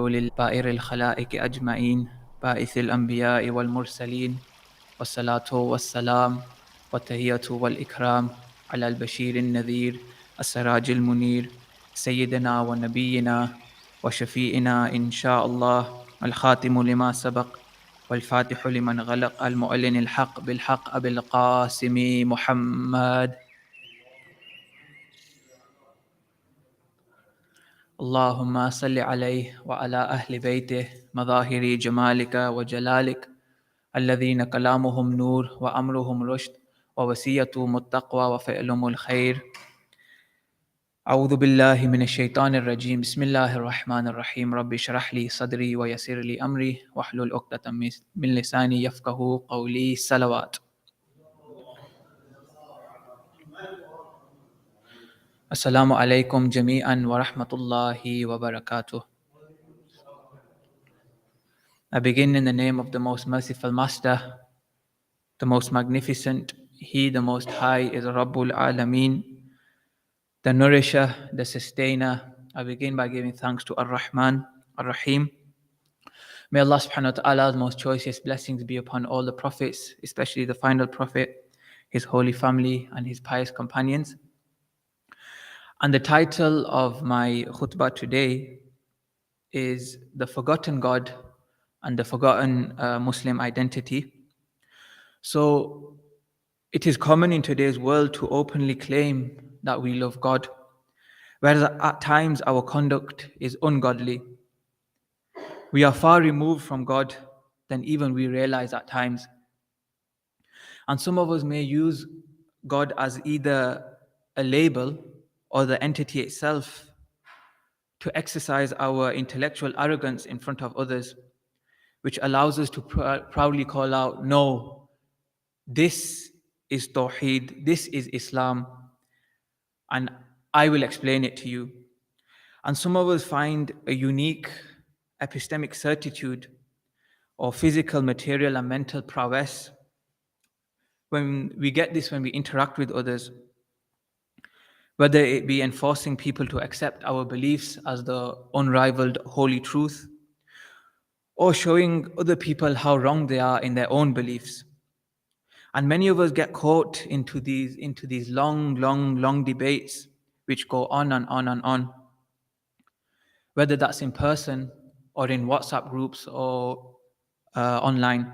للبائر الخلائق أجمعين بائث الأنبياء والمرسلين والصلاة والسلام والتحية والإكرام على البشير النذير السراج المنير سيدنا ونبينا وشفيئنا إن شاء الله الخاتم لما سبق والفاتح لمن غلق المؤلن الحق بالحق أبي القاسم محمد اللهم صل عليه وعلى أهل بيته مظاهر جمالك وجلالك الذين كلامهم نور وأمرهم رشد ووصيتهم التقوى وفعلهم الخير. أعوذ بالله من الشيطان الرجيم. بسم الله الرحمن الرحيم. رب اشرح لي صدري ويسر لي أمري واحلل عقدة من لساني يفقهوا قولي. صلوات. Assalamu alaikum jami'an wa rahmatullahi wa barakatuh. I begin in the name of the most merciful Master, the most magnificent. He, the Most High, is Rabbul Alameen, the nourisher, the sustainer. I begin by giving thanks to Ar-Rahman, Ar-Rahim. May Allah subhanahu wa ta'ala's most choicest blessings be upon all the prophets, especially the final prophet, his holy family, and his pious companions. And the title of my khutbah today is The Forgotten God and the Forgotten Muslim Identity. So it is common in today's world to openly claim that we love God, whereas at times our conduct is ungodly. We are far removed from God than even we realize at times. And some of us may use God as either a label or the entity itself to exercise our intellectual arrogance in front of others, which allows us to proudly call out, no, this is Tawheed, this is Islam, and I will explain it to you. And some of us find a unique epistemic certitude or physical, material, and mental prowess when we get this when we interact with others, whether it be enforcing people to accept our beliefs as the unrivaled holy truth, or showing other people how wrong they are in their own beliefs. And many of us get caught into these long debates which go on and on and on, whether that's in person or in WhatsApp groups or online.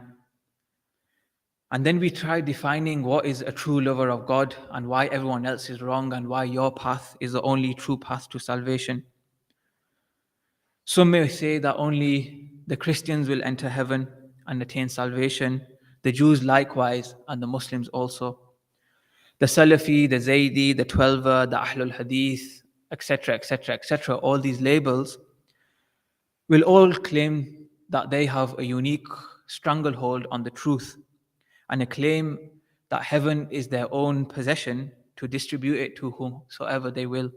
And then we try defining what is a true lover of God and why everyone else is wrong and why your path is the only true path to salvation. Some may say that only the Christians will enter heaven and attain salvation, the Jews likewise, and the Muslims also. The Salafi, the Zaydi, the Twelver, the Ahlul Hadith, etc., etc., etc., all these labels will all claim that they have a unique stranglehold on the truth and a claim that heaven is their own possession to distribute it to whomsoever they will.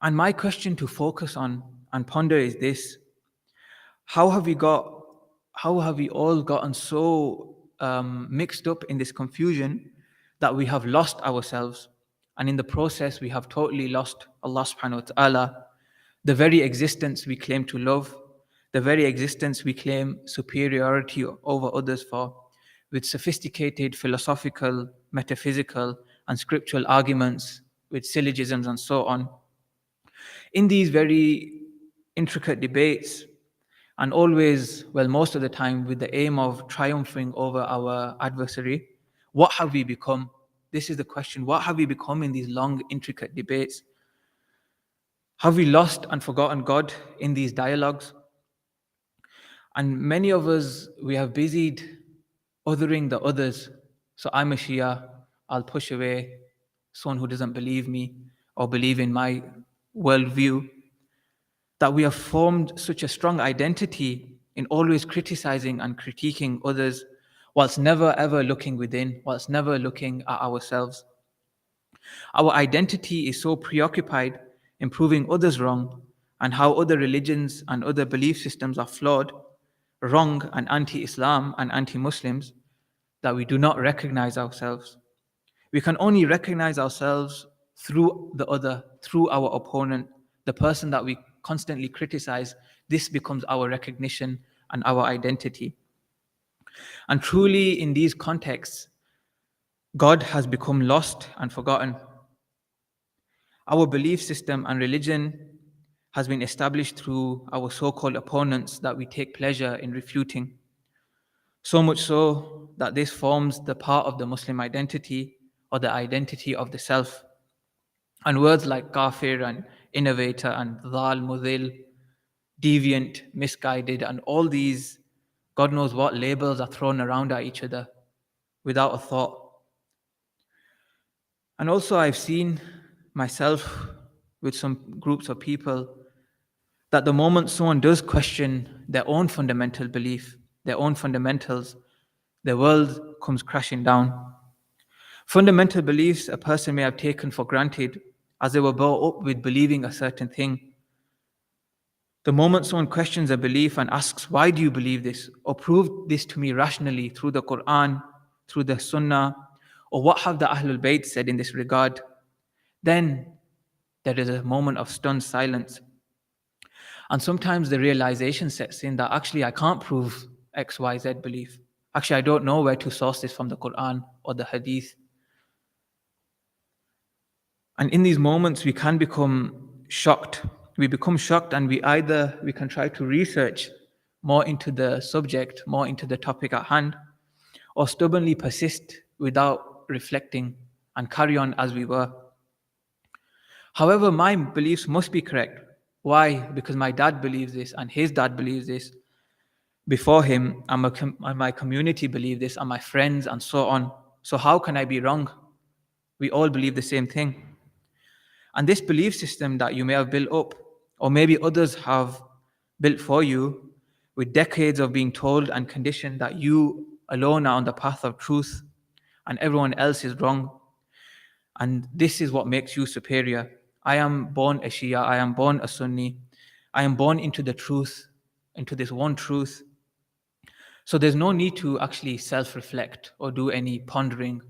And my question to focus on and ponder is this: how have we all gotten so mixed up in this confusion that we have lost ourselves, and in the process we have totally lost Allah subhanahu wa ta'ala, the very existence we claim to love, the very existence we claim superiority over others for, with sophisticated philosophical, metaphysical, and scriptural arguments, with syllogisms and so on. In these very intricate debates, and always, well, most of the time, with the aim of triumphing over our adversary, what have we become? This is the question. What have we become in these long, intricate debates? Have we lost and forgotten God in these dialogues? And many of us, we have busied othering the others. So I'm a Shia, I'll push away someone who doesn't believe me or believe in my worldview, that we have formed such a strong identity in always criticizing and critiquing others, whilst never ever looking within, whilst never looking at ourselves. Our identity is so preoccupied in proving others wrong and how other religions and other belief systems are flawed, wrong, and anti-Islam and anti-Muslims, that we do not recognize ourselves. We can only recognize ourselves through the other, through our opponent, the person that we constantly criticize, this becomes our recognition and our identity. And truly, in these contexts, God has become lost and forgotten. Our belief system and religion has been established through our so-called opponents that we take pleasure in refuting. So much so that this forms the part of the Muslim identity or the identity of the self. And words like kafir and innovator and dhal, mudil, deviant, misguided, and all these, God knows what labels are thrown around at each other without a thought. And also, I've seen myself with some groups of people that the moment someone does question their own fundamental belief, their own fundamentals, the world comes crashing down. Fundamental beliefs a person may have taken for granted as they were brought up with believing a certain thing. The moment someone questions a belief and asks, why do you believe this? Or prove this to me rationally through the Quran, through the Sunnah, or what have the Ahlul Bayt said in this regard? Then there is a moment of stunned silence. And sometimes the realization sets in that actually I can't prove X, Y, Z belief. Actually, I don't know where to source this from the Quran or the Hadith. And in these moments, we can become shocked. We become shocked and we can try to research more into the subject, more into the topic at hand, or stubbornly persist without reflecting and carry on as we were. However, my beliefs must be correct. Why? Because my dad believes this and his dad believes this before him, and my community believe this, and my friends, and so on. So how can I be wrong? We all believe the same thing. And this belief system that you may have built up, or maybe others have built for you, with decades of being told and conditioned that you alone are on the path of truth and everyone else is wrong. And this is what makes you superior. I am born a Shia, I am born a Sunni, I am born into the truth, into this one truth. So there's no need to actually self-reflect or do any pondering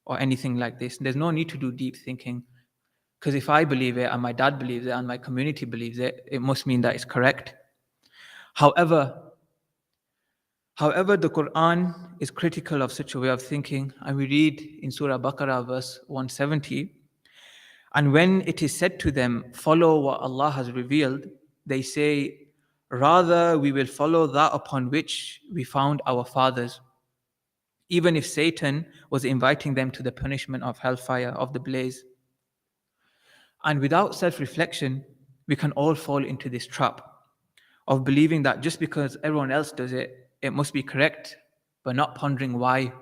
or anything like this. There's no need to do deep thinking. Because if I believe it and my dad believes it and my community believes it, it must mean that it's correct. However, the Quran is critical of such a way of thinking. And we read in Surah Baqarah verse 170, and when it is said to them, follow what Allah has revealed, they say, rather we will follow that upon which we found our fathers. Even if Satan was inviting them to the punishment of hellfire, of the blaze. And without self-reflection, we can all fall into this trap of believing that just because everyone else does it, it must be correct, but not pondering why.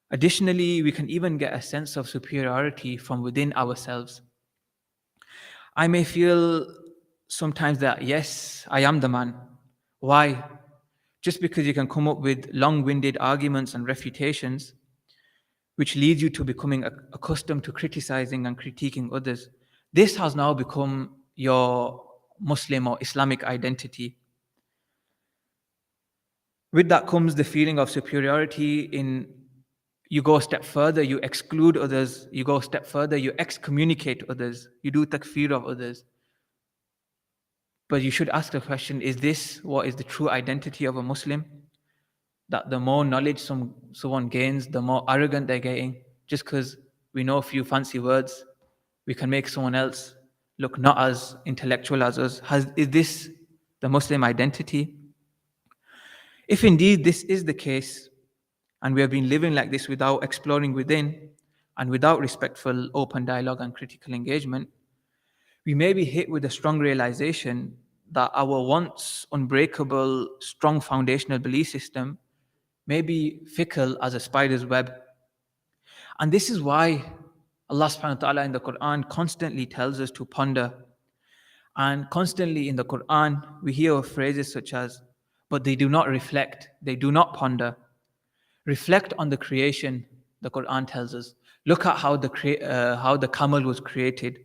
Additionally, we can even get a sense of superiority from within ourselves. I may feel sometimes that, yes, I am the man. Why? Just because you can come up with long-winded arguments and refutations, which leads you to becoming accustomed to criticizing and critiquing others. This has now become your Muslim or Islamic identity. With that comes the feeling of superiority in you go a step further, you exclude others, you go a step further, you excommunicate others, you do takfir of others. But you should ask the question, is this what is the true identity of a Muslim? That the more knowledge someone gains, the more arrogant they're getting. Just because we know a few fancy words, we can make someone else look not as intellectual as us. Is this the Muslim identity? If indeed this is the case, and we have been living like this without exploring within, and without respectful open dialogue and critical engagement, we may be hit with a strong realization that our once unbreakable, strong foundational belief system may be fickle as a spider's web. And this is why Allah subhanahu wa ta'ala in the Quran constantly tells us to ponder. And constantly in the Quran, we hear phrases such as, but they do not reflect, they do not ponder. Reflect on the creation, the Quran tells us. Look at how the camel was created.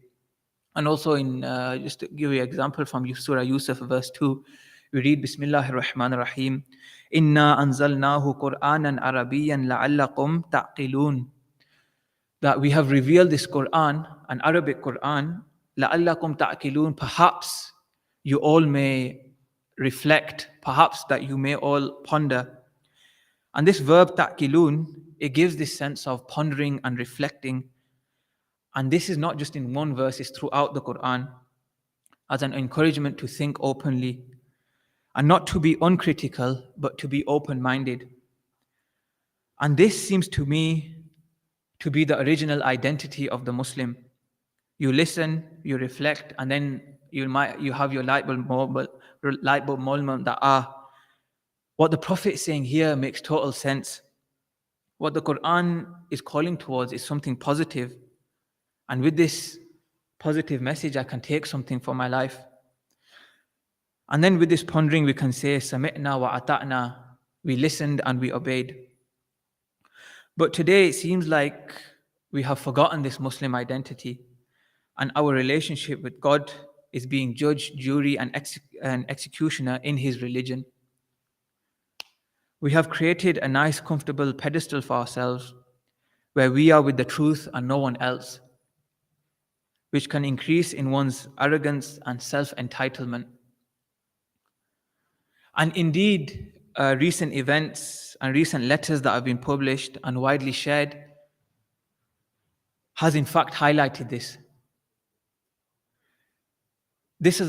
And also in, just to give you an example from Surah Yusuf verse 2, we read Bismillahir Rahmanir Rahim, Inna anzalnahu Qur'anan Arabiyyan la'allakum ta'qilun. That we have revealed this Quran, an Arabic Quran, لَعَلَّكُمْ تَعْقِلُونَ, perhaps you all may reflect, perhaps that you may all ponder. And this verb ta'qilun, it gives this sense of pondering and reflecting. And this is not just in one verse, it's throughout the Quran, as an encouragement to think openly and not to be uncritical, but to be open-minded. And this seems to me to be the original identity of the Muslim. You listen, you reflect, and then you have your light bulb moment that what the Prophet is saying here makes total sense. What the Quran is calling towards is something positive. And with this positive message, I can take something for my life. And then with this pondering, we can say, Sami'na wa ata'na, we listened and we obeyed. But today it seems like we have forgotten this Muslim identity, and our relationship with God is being judge, jury, and executioner in His religion. We have created a nice, comfortable pedestal for ourselves where we are with the truth and no one else, which can increase in one's arrogance and self-entitlement. And indeed, recent events and recent letters that have been published and widely shared has in fact highlighted this. This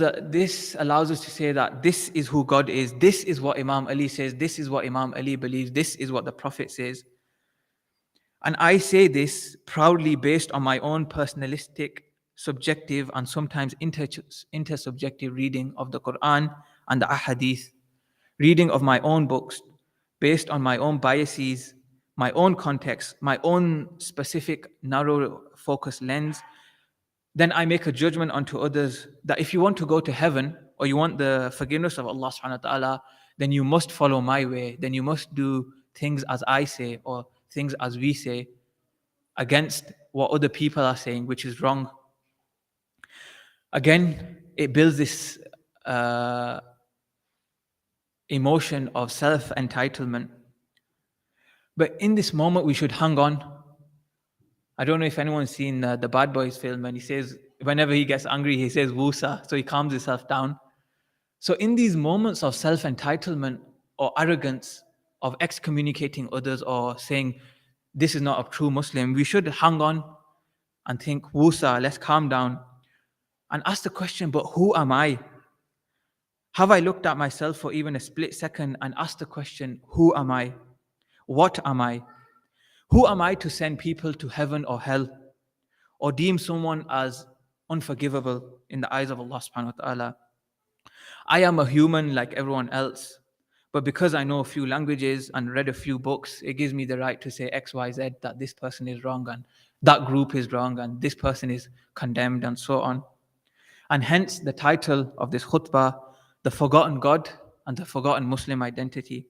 allows us to say that this is who God is, this is what Imam Ali says, this is what Imam Ali believes, this is what the Prophet says. And I say this proudly based on my own personalistic, subjective, and sometimes intersubjective reading of the Quran and the Ahadith, reading of my own books, based on my own biases, my own context, my own specific narrow focus lens. Then I make a judgment unto others that if you want to go to heaven or you want the forgiveness of Allah subhanahu wa ta'ala, then you must follow my way, then you must do things as I say or things as we say, against what other people are saying, which is wrong. Again, it builds this emotion of self-entitlement. But in this moment, we should hang on. I don't know if anyone's seen the Bad Boys film, and he says, whenever he gets angry, he says, Wusa, so he calms himself down. So in these moments of self-entitlement or arrogance, of excommunicating others or saying, this is not a true Muslim, we should hang on and think, Wusa, let's calm down and ask the question, but who am I? Have I looked at myself for even a split second and asked the question, who am I? What am I? Who am I to send people to heaven or hell, or deem someone as unforgivable in the eyes of Allah subhanahu wa ta'ala? I am a human like everyone else, but because I know a few languages and read a few books, it gives me the right to say X, Y, Z, that this person is wrong and that group is wrong and this person is condemned and so on. And hence the title of this khutbah, The Forgotten God and the Forgotten Muslim Identity.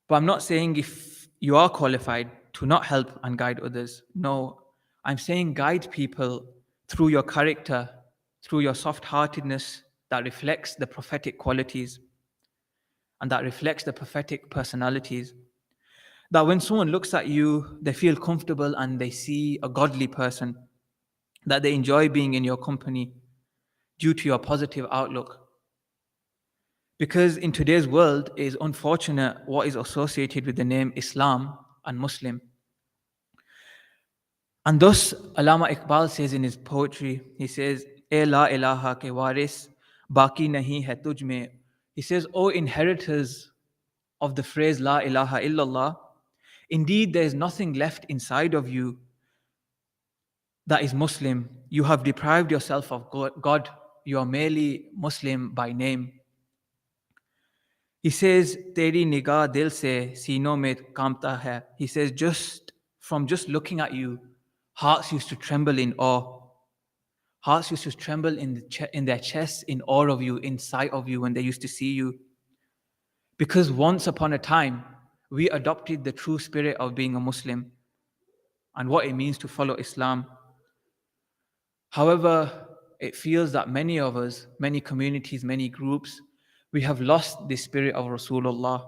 But I'm not saying if you are qualified to not help and guide others. No, I'm saying guide people through your character, through your soft-heartedness that reflects the prophetic qualities and that reflects the prophetic personalities. That when someone looks at you, they feel comfortable and they see a godly person, that they enjoy being in your company due to your positive outlook. Because in today's world, it is unfortunate what is associated with the name Islam and Muslim. And thus, Allama Iqbal says in his poetry, he says, "E la ilaha ke waris, baki nahi hai tujh mein." He says, "O inheritors of the phrase La ilaha illallah, indeed there is nothing left inside of you that is Muslim. You have deprived yourself of God. You are merely Muslim by name." He says, "Teri nigah dil se seenon mein kamta hai." He says, just looking at you, hearts used to tremble in awe. Hearts used to tremble in their chests in awe of you, in sight of you when they used to see you. Because once upon a time, we adopted the true spirit of being a Muslim and what it means to follow Islam. However, it feels that many of us, many communities, many groups, we have lost the spirit of Rasulullah,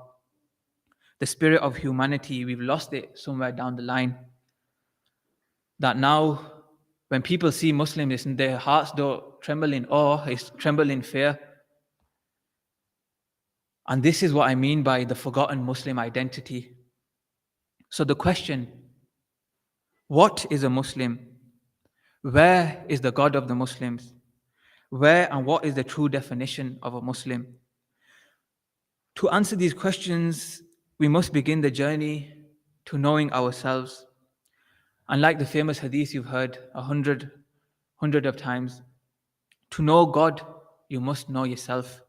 the spirit of humanity. We've lost it somewhere down the line. That now, When people see Muslims, their hearts don't tremble in awe, it's tremble in fear. And this is what I mean by the forgotten Muslim identity. So the question, what is a Muslim? Where is the God of the Muslims? Where and what is the true definition of a Muslim? To answer these questions, we must begin the journey to knowing ourselves. And like the famous hadith you've heard 100 of times, to know God, you must know yourself.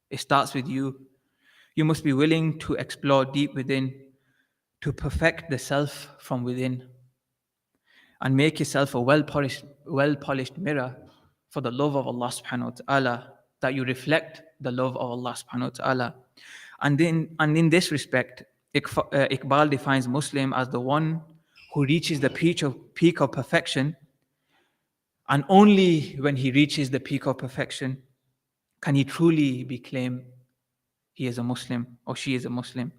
It starts with you. You must be willing to explore deep within, to perfect the self from within, and make yourself a well-polished mirror for the love of Allah subhanahu wa ta'ala, that you reflect the love of Allah subhanahu wa ta'ala. And in this respect, Iqbal defines Muslim as the one who reaches the peak of perfection, and only when he reaches the peak of perfection can he truly be claimed he is a Muslim or she is a Muslim,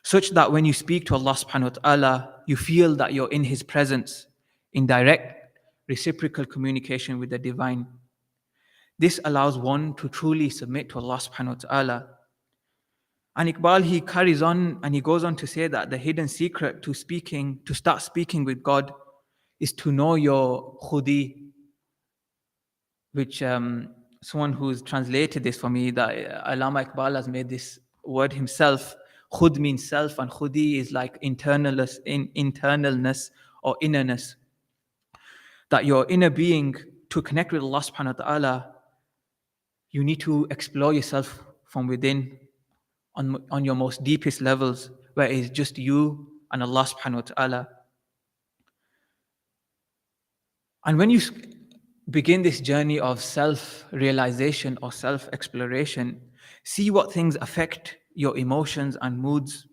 such that when you speak to Allah subhanahu wa ta'ala, you feel that you're in His presence, in direct reciprocal communication with the divine. This allows one to truly submit to Allah subhanahu wa ta'ala. And Iqbal, he carries on and he goes on to say that the hidden secret to start speaking with God is to know your khudi, which someone who's translated this for me, that Allama Iqbal has made this word himself. Khud means self, and khudi is like internalness or innerness. That your inner being, to connect with Allah subhanahu wa ta'ala, you need to explore yourself from within on your most deepest levels, where it is just you and Allah subhanahu wa ta'ala. And when you begin this journey of self-realization or self-exploration, see what things affect your emotions and moods.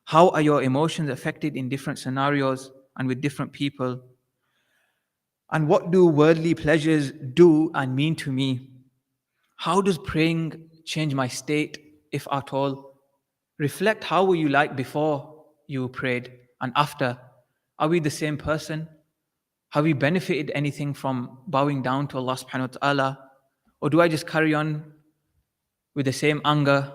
How are your emotions affected in different scenarios and with different people? And what do worldly pleasures do and mean to me? How does praying change my state, if at all? Reflect, how were you like before you prayed and after? Are we the same person? Have we benefited anything from bowing down to Allah subhanahu wa ta'ala? Or do I just carry on with the same anger,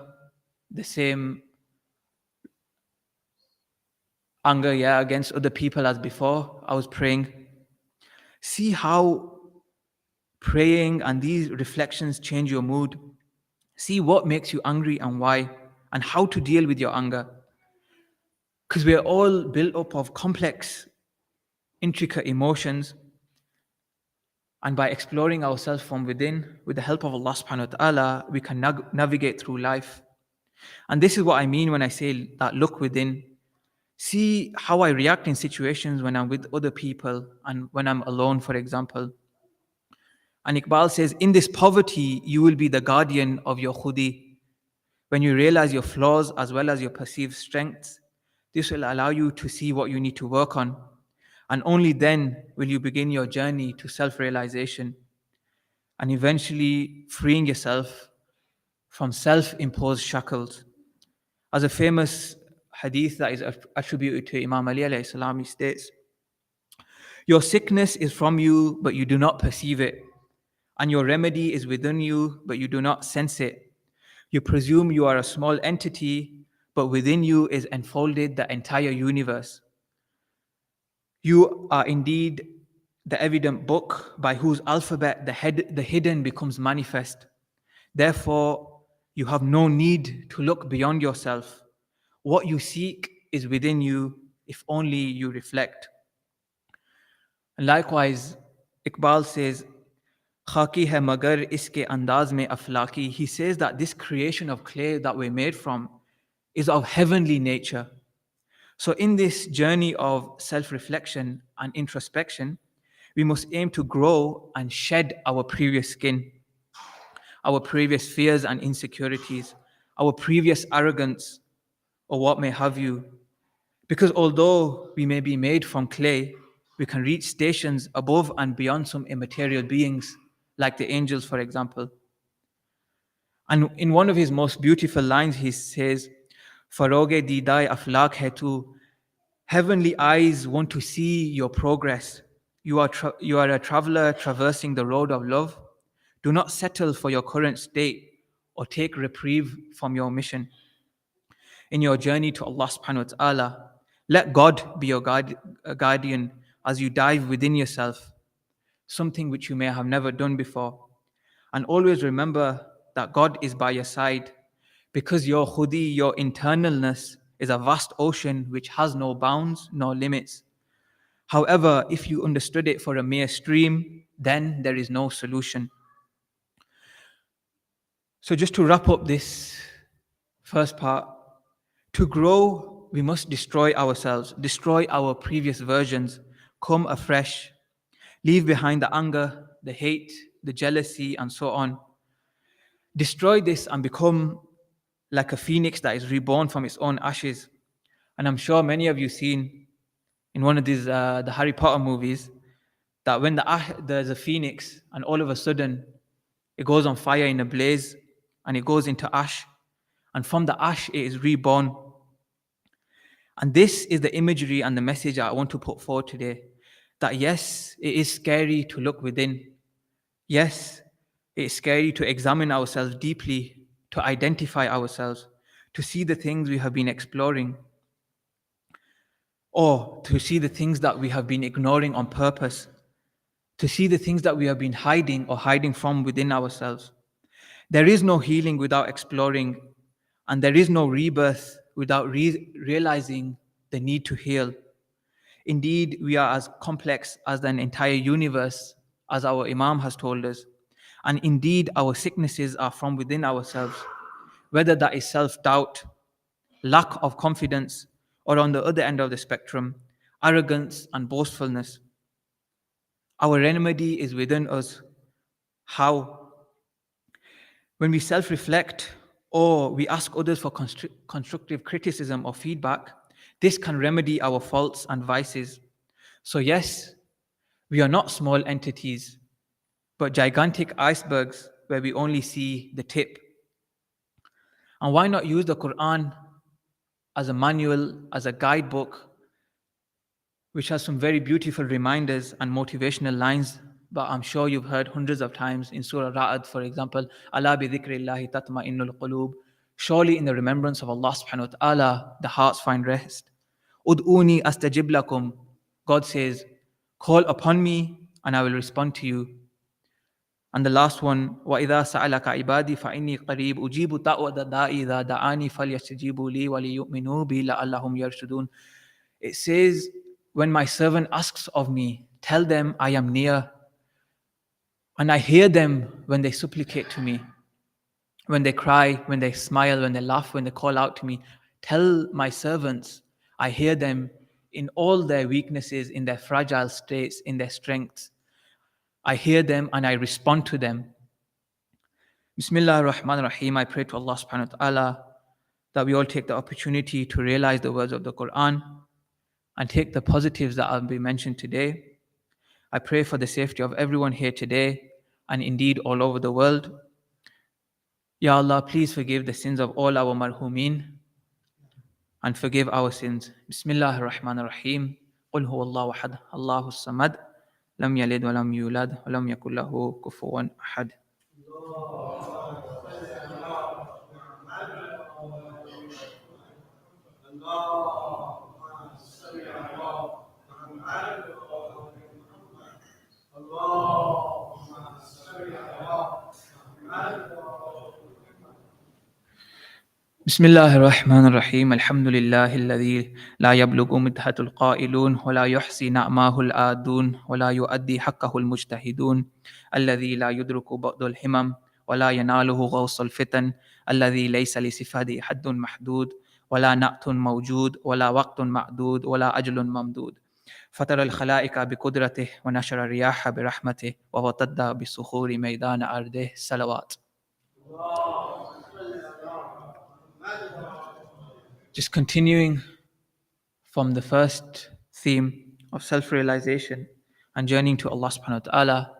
against other people as before I was praying? See how praying and these reflections change your mood. See what makes you angry and why, and how to deal with your anger. Because we're all built up of complex, intricate emotions. And by exploring ourselves from within, with the help of Allah subhanahu wa ta'ala, we can navigate through life. And this is what I mean when I say that look within. See how I react in situations when I'm with other people and when I'm alone, for example. And Iqbal says, in this poverty, you will be the guardian of your khudi. When you realize your flaws as well as your perceived strengths, this will allow you to see what you need to work on. And only then will you begin your journey to self-realization and eventually freeing yourself from self-imposed shackles. As a famous hadith that is attributed to Imam Ali alayhi salam, he states, your sickness is from you, but you do not perceive it. And your remedy is within you, but you do not sense it. You presume you are a small entity, but within you is enfolded the entire universe. You are indeed the evident book by whose alphabet the hidden becomes manifest. Therefore, you have no need to look beyond yourself. What you seek is within you, if only you reflect. And likewise, Iqbal says, Khaki hai magar iske andaz mein aflaki. He says that this creation of clay that we're made from is of heavenly nature. So in this journey of self-reflection and introspection, we must aim to grow and shed our previous skin, our previous fears and insecurities, our previous arrogance, or what may have you. Because although we may be made from clay, we can reach stations above and beyond some immaterial beings, like the angels, for example. And in one of his most beautiful lines, he says, Faroge didai aflak hai tu. Heavenly eyes want to see your progress, You are a traveler traversing the road of love. Do not settle for your current state or take reprieve from your mission. In your journey to Allah subhanahu wa ta'ala, let God be your guardian as you dive within yourself, something which you may have never done before. And always remember that God is by your side, because your khudi, your internalness, is a vast ocean which has no bounds, no limits. However, if you understood it for a mere stream, then there is no solution. So, just to wrap up this first part, to grow, we must destroy ourselves, destroy our previous versions, come afresh, leave behind the anger, the hate, the jealousy, and so on. Destroy this and become like a phoenix that is reborn from its own ashes. And I'm sure many of you seen in one of these the Harry Potter movies that when there's a phoenix and all of a sudden it goes on fire in a blaze and it goes into ash, and from the ash it is reborn. And this is the imagery and the message I want to put forward today, that yes, it is scary to look within. Yes, it's scary to examine ourselves deeply, to identify ourselves, to see the things we have been exploring, or to see the things that we have been ignoring on purpose, to see the things that we have been hiding or hiding from within ourselves. There is no healing without exploring, and there is no rebirth without realizing the need to heal. Indeed, we are as complex as an entire universe, as our Imam has told us. And indeed, our sicknesses are from within ourselves, whether that is self-doubt, lack of confidence, or on the other end of the spectrum, arrogance and boastfulness. Our remedy is within us. How? When we self-reflect or we ask others for constructive criticism or feedback, this can remedy our faults and vices. So yes, we are not small entities, but gigantic icebergs where we only see the tip. And why not use the Quran as a manual, as a guidebook, which has some very beautiful reminders and motivational lines, but I'm sure you've heard hundreds of times in Surah Ra'ad, for example, Ala bi dhikrillahi tatma'innul qulub. Surely in the remembrance of Allah subhanahu wa ta'ala, the hearts find rest. Ud'uni astajib lakum. God says, call upon me and I will respond to you. And the last one, وَإِذَا سَأَلَكَ عِبَادِي فَإِنِّي قَرِيبٌ أُجِيبُ دَعْوَةَ الدَّاعِ إِذَا دَعَانِي فَلْيَسْتَجِيبُوا لِي وَلْيُؤْمِنُوا بِي لَعَلَّهُمْ يَرْشُدُونَ. It says, when my servant asks of me, tell them I am near, and I hear them when they supplicate to me, when they cry, when they smile, when they laugh, when they call out to me. Tell my servants, I hear them in all their weaknesses, in their fragile states, in their strengths. I hear them and I respond to them. Bismillah ar-Rahman ar-Rahim. I pray to Allah subhanahu wa ta'ala that we all take the opportunity to realize the words of the Quran and take the positives that have been mentioned today. I pray for the safety of everyone here today and indeed all over the world. Ya Allah, please forgive the sins of all our marhumin and forgive our sins. Bismillah ar-Rahman ar-Rahim. Qul huwa Allahu ahad, Allahu samad, lam yalid wa lam yulad, wa lam yakul lahu kufuwan ahad. بسم الله الرحمن الرحيم. الحمد لله الذي لا يبلغ مدحة القائلون ولا يحصي نعماه الآدون ولا يؤدي حقه المجتهدون، الذي لا يدرك بعض الهمم ولا يناله غوص الفتن، الذي ليس لصفاته حد محدود ولا نعت موجود ولا وقت معدود ولا أجل ممدود، فطر الخلائق بقدرته ونشر الرياح برحمته ووطد بصخور ميدان أرضه. صلوات. Just continuing from the first theme of self-realization and journeying to Allah subhanahu wa ta'ala,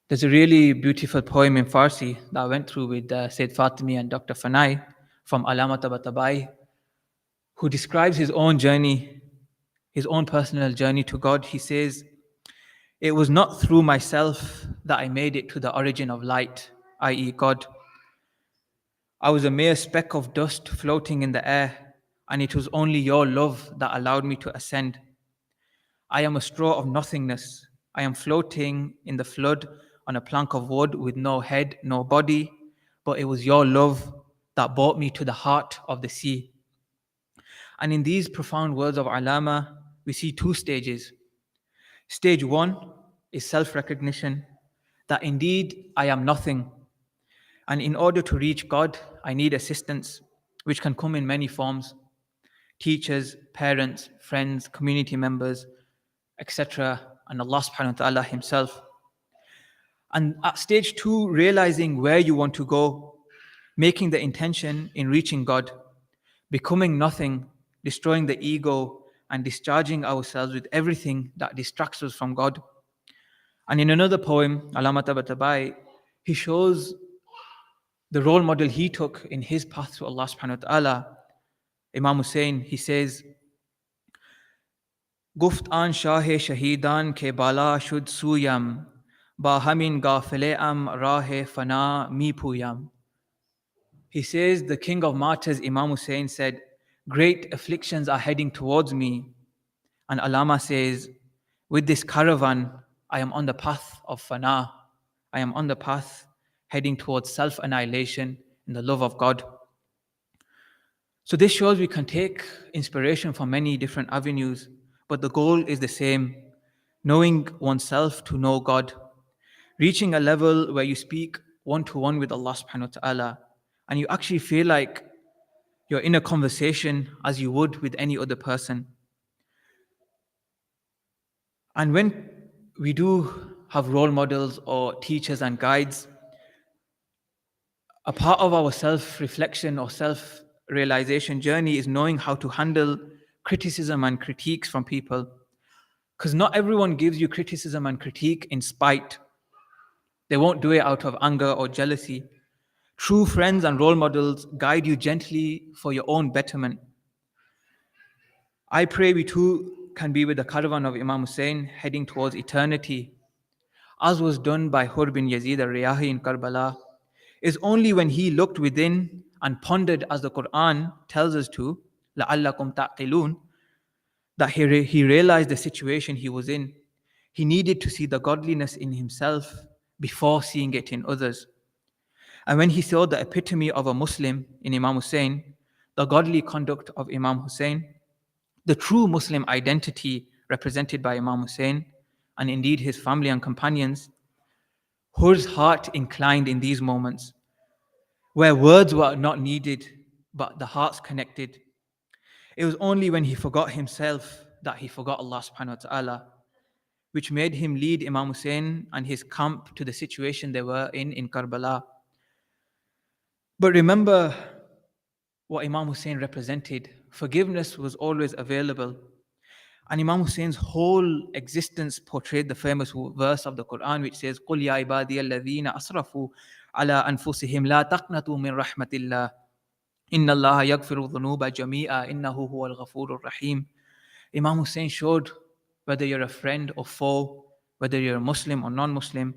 there's a really beautiful poem in Farsi that I went through with Syed Fatimi and Dr. Fanai from Allama Tabatabai, who describes his own journey, his own personal journey to God. He says, It was not through myself that I made it to the origin of light, i.e., God. I was a mere speck of dust floating in the air, and it was only your love that allowed me to ascend. I am a straw of nothingness. I am floating in the flood on a plank of wood with no head, no body, but it was your love that brought me to the heart of the sea. And in these profound words of Alama, we see two stages. Stage one is self-recognition, that indeed I am nothing. And in order to reach God, I need assistance, which can come in many forms. Teachers, parents, friends, community members, etc., and Allah subhanahu wa ta'ala Himself. And at stage two, realizing where you want to go, making the intention in reaching God, becoming nothing, destroying the ego, and discharging ourselves with everything that distracts us from God. And in another poem, Alama Tabatabai, he shows the role model he took in his path to Allah subhanahu wa ta'ala. Imam Hussein, he says, Guft an Shah-e Shahidan ke bala shud suyam, ba hamin gafile am rah-e fana mi puyam. He says, the king of martyrs, Imam Hussein, said, great afflictions are heading towards me. And Alama says, with this caravan, I am on the path of fana. I am on the path heading towards self-annihilation in the love of God. So this shows we can take inspiration from many different avenues, but the goal is the same, knowing oneself to know God, reaching a level where you speak one-to-one with Allah subhanahu wa ta'ala, and you actually feel like you're in a conversation as you would with any other person. And when we do have role models or teachers and guides, a part of our self-reflection or self-realization journey is knowing how to handle criticism and critiques from people. Because not everyone gives you criticism and critique in spite. They won't do it out of anger or jealousy. True friends and role models guide you gently for your own betterment. I pray we too can be with the caravan of Imam Hussein heading towards eternity, as was done by Hur bin Yazid al-Riyahi in Karbala. Is only when he looked within and pondered, as the Quran tells us to, لَعَلَّكُمْ تَعْقِلُونَ, that he realized the situation he was in. He needed to see the godliness in himself before seeing it in others. And when he saw the epitome of a Muslim in Imam Hussein, the godly conduct of Imam Hussein, the true Muslim identity represented by Imam Hussein, and indeed his family and companions, Hur's heart inclined in these moments, where words were not needed, but the hearts connected. It was only when he forgot himself that he forgot Allah subhanahu wa ta'ala, which made him lead Imam Hussein and his camp to the situation they were in Karbala. But remember what Imam Hussein represented. Forgiveness was always available. And Imam Hussein's whole existence portrayed the famous verse of the Quran which says, قُلْ يَا عِبَادِيَ الَّذِينَ أَسْرَفُوا عَلَىٰ أَنفُسِهِمْ لَا تَقْنَطُوا مِنْ رَحْمَةِ اللَّهِ إِنَّ اللَّهَ يَغْفِرُ الذُّنُوبَ جَمِيعًا إِنَّهُ هُوَ الْغَفُورُ الرَّحِيمُ. Imam Hussein showed, whether you're a friend or foe, whether you're a Muslim or non-Muslim,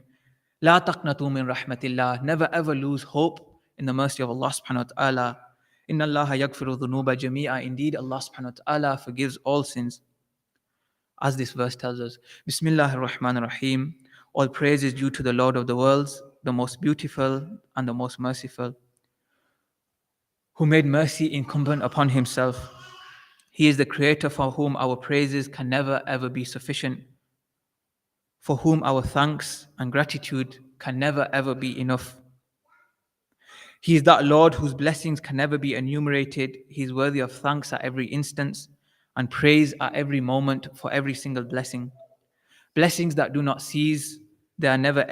لَا تَقْنَطُوا مِنْ رَحْمَةِ اللَّهِ, never ever lose hope in the mercy of Allah subhanahu wa ta'ala. إِنَّ اللَّهَ يَغْفِرُ الذُّنُوبَ جَمِيعًا, indeed Allah subhanahu wa ta'ala forgives all sins. As this verse tells us, Bismillahir Rahmanir Rahim, all praise is due to the Lord of the worlds, the most beautiful and the most merciful, who made mercy incumbent upon himself. He is the creator for whom our praises can never ever be sufficient, for whom our thanks and gratitude can never ever be enough. He is that Lord whose blessings can never be enumerated. He is worthy of thanks at every instance and praise at every moment for every single blessing. Blessings that do not cease, they are never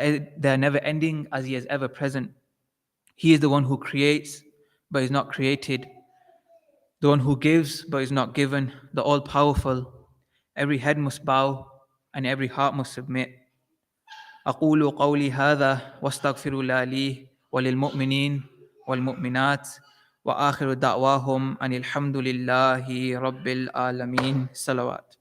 ending, as He is ever present. He is the one who creates but is not created, the one who gives but is not given, the all-powerful. Every head must bow and every heart must submit. أقول قولي هذا واستغفر الله لي وللمؤمنين والمؤمنات وآخر دعواهم أن الحمد لله رب العالمين. صلوات.